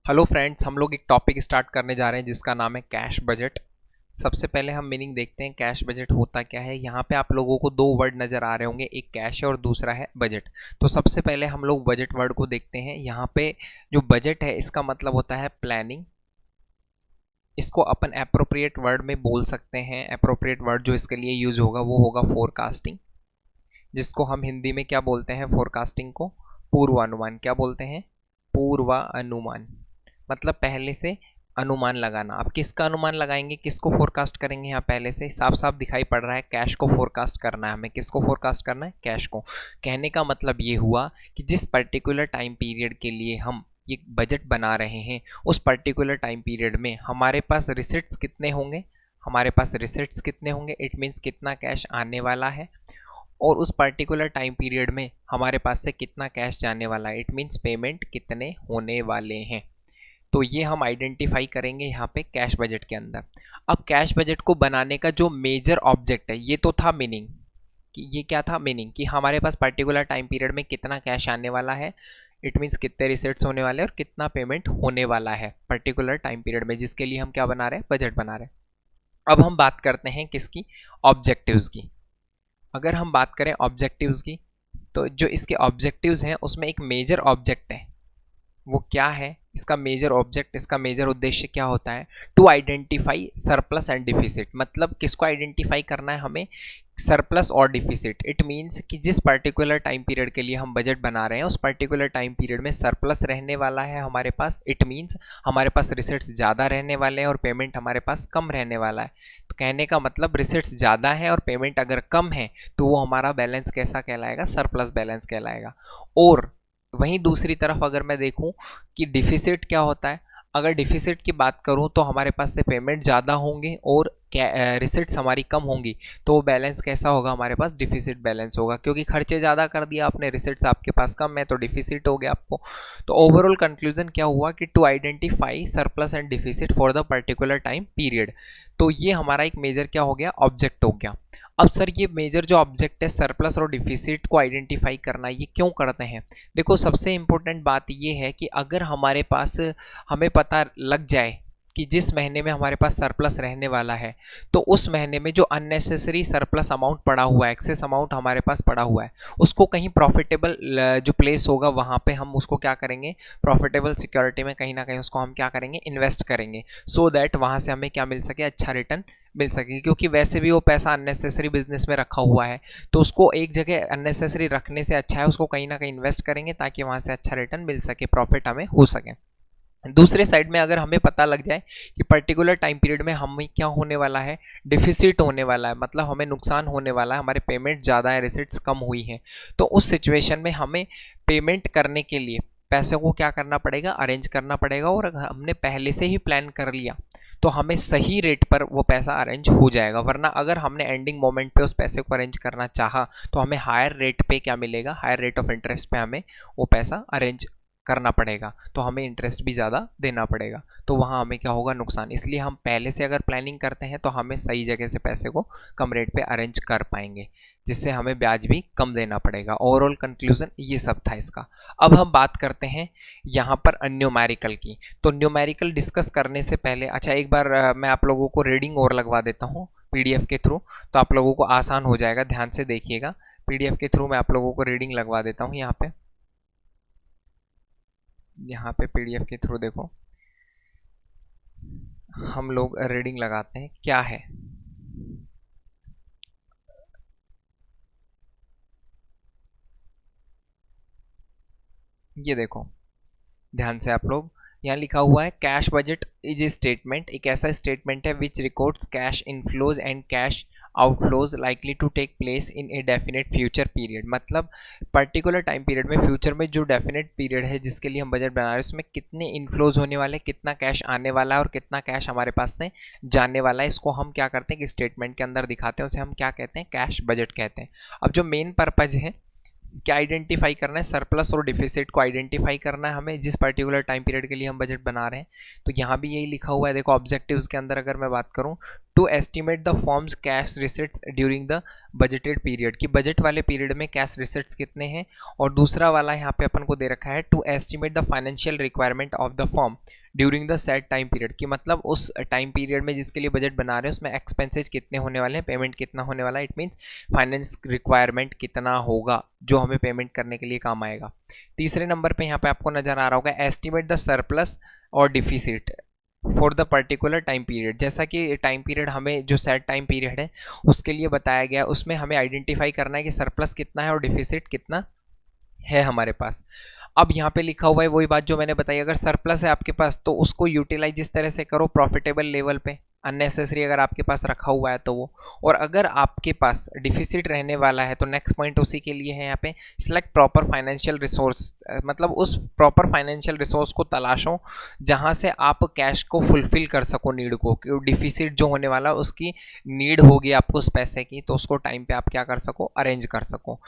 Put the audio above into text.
Hello friends, हम लोग एक टॉपिक स्टार्ट करने जा रहे हैं जिसका नाम है कैश बजट। सबसे पहले हम मीनिंग देखते हैं कैश बजट होता क्या है। यहाँ पे आप लोगों को दो वर्ड नज़र आ रहे होंगे, एक कैश है और दूसरा है बजट। तो सबसे पहले हम लोग बजट वर्ड को देखते हैं। यहाँ पे जो बजट है इसका मतलब होता है प्लानिंग। इसको अपन अप्रोप्रिएट वर्ड में बोल सकते हैं। अप्रोप्रिएट वर्ड जो इसके लिए यूज होगा वो होगा फोरकास्टिंग, जिसको हम हिंदी में क्या बोलते हैं, फोरकास्टिंग को पूर्वानुमान। क्या बोलते हैं? पूर्वानुमान। मतलब पहले से अनुमान लगाना। आप किसका अनुमान लगाएंगे, किसको फोरकास्ट करेंगे? यहाँ पहले से साफ साफ दिखाई पड़ रहा है, कैश को फोरकास्ट करना है हमें। किसको फोरकास्ट करना है? कैश को। कहने का मतलब ये हुआ कि जिस पर्टिकुलर टाइम पीरियड के लिए हम ये बजट बना रहे हैं, उस पर्टिकुलर टाइम पीरियड में हमारे पास रिसिट्स कितने होंगे, हमारे पास रिसिट्स कितने होंगे, इट मीन्स कितना कैश आने वाला है, और उस पर्टिकुलर टाइम पीरियड में हमारे पास से कितना कैश जाने वाला है, इट मीन्स पेमेंट कितने होने वाले हैं। तो ये हम आइडेंटिफाई करेंगे यहाँ पे कैश बजट के अंदर। अब कैश बजट को बनाने का जो मेजर ऑब्जेक्ट है, ये तो था मीनिंग कि ये क्या था मीनिंग कि हमारे पास पर्टिकुलर टाइम पीरियड में कितना कैश आने वाला है, इट मीन्स कितने रिसिट्स होने वाले हैं और कितना पेमेंट होने वाला है पर्टिकुलर टाइम पीरियड में, जिसके लिए हम क्या बना रहे हैं, बजट बना रहे हैं। अब हम बात करते हैं किसकी, ऑब्जेक्टिव्स की। अगर हम बात करें ऑब्जेक्टिव्स की, तो जो इसके ऑब्जेक्टिव्स हैं उसमें एक मेजर ऑब्जेक्ट है। वो क्या है? इसका मेजर ऑब्जेक्ट, इसका मेजर उद्देश्य क्या होता है? To identify surplus and deficit. मतलब किसको आइडेंटिफाई करना है हमें? सरप्लस और डिफिसिट। इट मीन्स कि जिस पर्टिकुलर टाइम पीरियड के लिए हम बजट बना रहे हैं, उस पर्टिकुलर टाइम पीरियड में सरप्लस रहने वाला है हमारे पास। इट मीन्स हमारे पास रिसिट्स ज़्यादा रहने वाले हैं और पेमेंट हमारे पास कम रहने वाला है। तो कहने का मतलब रिसिट्स ज़्यादा है और पेमेंट अगर कम है तो वो हमारा बैलेंस कैसा कहलाएगा? सरप्लस बैलेंस कहलाएगा। और वहीं दूसरी तरफ अगर मैं देखूं कि डिफिसिट क्या होता है, अगर डिफिसिट की बात करूं तो हमारे पास से पेमेंट ज़्यादा होंगे और रिसिट्स हमारी कम होंगी, तो वो बैलेंस कैसा होगा? हमारे पास डिफिसिट बैलेंस होगा, क्योंकि खर्चे ज़्यादा कर दिया आपने, रिसिट्स आपके पास कम है, तो डिफिसिट हो गया आपको। तो ओवरऑल कंक्लूजन क्या हुआ कि to identify surplus and deficit for the particular time period. तो ये हमारा एक मेजर क्या हो गया? ऑब्जेक्ट हो गया। अब सर ये मेजर जो ऑब्जेक्ट है सरप्लस और डिफिसिट को आइडेंटिफाई करना, ये क्यों करते हैं? देखो, सबसे इंपॉर्टेंट बात ये है कि अगर हमारे पास, हमें पता लग जाए कि जिस महीने में हमारे पास सरप्लस रहने वाला है, तो उस महीने में जो अननेसेसरी सरप्लस अमाउंट पड़ा हुआ है, एक्सेस अमाउंट हमारे पास पड़ा हुआ है, उसको कहीं प्रॉफिटेबल जो प्लेस होगा वहाँ पे हम उसको क्या करेंगे? प्रॉफिटेबल सिक्योरिटी में कहीं ना कहीं उसको हम क्या करेंगे? इन्वेस्ट करेंगे, सो दैट वहाँ से हमें क्या मिल सके? अच्छा रिटर्न मिल सके। क्योंकि वैसे भी वो पैसा अननेसेसरी बिजनेस में रखा हुआ है, तो उसको एक जगह अननेसेसरी रखने से अच्छा है उसको कहीं ना कहीं इन्वेस्ट करेंगे ताकि वहाँ से अच्छा रिटर्न मिल सके, प्रॉफिट हमें हो सके। दूसरे साइड में अगर हमें पता लग जाए कि पर्टिकुलर टाइम पीरियड में हमें क्या होने वाला है? डिफिसिट होने वाला है, मतलब हमें नुकसान होने वाला है, हमारे पेमेंट ज़्यादा है, रिसिट्स कम हुई हैं, तो उस सिचुएशन में हमें पेमेंट करने के लिए पैसों को क्या करना पड़ेगा? अरेंज करना पड़ेगा। और अगर हमने पहले से ही प्लान कर लिया तो हमें सही रेट पर वो पैसा अरेंज हो जाएगा। वरना अगर हमने एंडिंग मोमेंट पे उस पैसे को अरेंज करना चाहा तो हमें हायर रेट पे क्या मिलेगा? हायर रेट ऑफ इंटरेस्ट पे हमें वो पैसा अरेंज करना पड़ेगा, तो हमें इंटरेस्ट भी ज़्यादा देना पड़ेगा, तो वहाँ हमें क्या होगा? नुकसान। इसलिए हम पहले से अगर प्लानिंग करते हैं तो हमें सही जगह से पैसे को कम रेट पे अरेंज कर पाएंगे, जिससे हमें ब्याज भी कम देना पड़ेगा। ओवरऑल कंक्लूजन ये सब था इसका। अब हम बात करते हैं यहाँ पर न्यूमेरिकल की। तो न्यूमेरिकल डिस्कस करने से पहले, अच्छा एक बार मैं आप लोगों को रीडिंग और लगवा देता हूँ PDF के थ्रू, तो आप लोगों को आसान हो जाएगा। ध्यान से देखिएगा, PDF के थ्रू मैं आप लोगों को रीडिंग लगवा देता हूँ। यहाँ पे PDF के थ्रू देखो, हम लोग रीडिंग लगाते हैं क्या है। ये देखो ध्यान से आप लोग, यहाँ लिखा हुआ है cash budget is a statement, एक ऐसा स्टेटमेंट है which records cash inflows and cash outflows likely to take place in a definite future period. मतलब पर्टिकुलर टाइम पीरियड में, फ्यूचर में जो डेफिनेट पीरियड है जिसके लिए हम बजट बना रहे हैं, उसमें कितने इनफ्लोज होने वाले, कितना कैश आने वाला है और कितना कैश हमारे पास से जाने वाला है, इसको हम क्या करते हैं कि स्टेटमेंट के अंदर दिखाते हैं। उसे हम क्या कहते हैं? कैश बजट कहते हैं। अब जो मेन पर्पज है क्या आइडेंटिफाई करना है? सरप्लस और डिफिसिट को आइडेंटिफाई करना है हमें, जिस पर्टिकुलर टाइम पीरियड के लिए हम बजट बना रहे हैं। तो यहाँ भी यही लिखा हुआ है। देखो ऑब्जेक्टिव्स के अंदर अगर मैं बात करूँ, to estimate the forms cash receipts during the budgeted period, कि बजट वाले पीरियड में कैश रिसिट्स कितने हैं। और दूसरा वाला यहाँ पे अपन को दे रखा है to estimate the financial requirement of the form during the set time period, कि मतलब उस टाइम पीरियड में जिसके लिए बजट बना रहे हैं उसमें एक्सपेंसेस कितने होने वाले हैं, पेमेंट कितना होने वाला है। इट मीन्स फाइनेंस रिक्वायरमेंट कितना होगा जो हमें पेमेंट करने के लिए काम आएगा। तीसरे नंबर पे यहाँ पे आपको नजर आ रहा होगा एस्टिमेट द सरप्लस और deficit for the particular time period, जैसा कि टाइम पीरियड हमें जो सेट टाइम पीरियड है उसके लिए बताया गया, उसमें हमें आइडेंटिफाई करना है कि सरप्लस कितना है और डिफिसिट कितना है हमारे पास। अब यहाँ पे लिखा हुआ है वही बात जो मैंने बताई, अगर सरप्लस है आपके पास तो उसको यूटिलाइज इस तरह से करो प्रॉफिटेबल लेवल पे, अननेसेसरी अगर आपके पास रखा हुआ है तो वो। और अगर आपके पास डिफिसिट रहने वाला है तो नेक्स्ट पॉइंट उसी के लिए है यहाँ पे, सिलेक्ट प्रॉपर फाइनेंशियल रिसोर्स, मतलब उस प्रॉपर फाइनेंशियल रिसोर्स को तलाशो जहाँ से आप कैश को फुलफिल कर सको नीड को, कि डिफिसिट जो होने वाला उसकी नीड होगी आपको उस पैसे की, तो उसको टाइम पे आप क्या कर सको, अरेंज कर सको।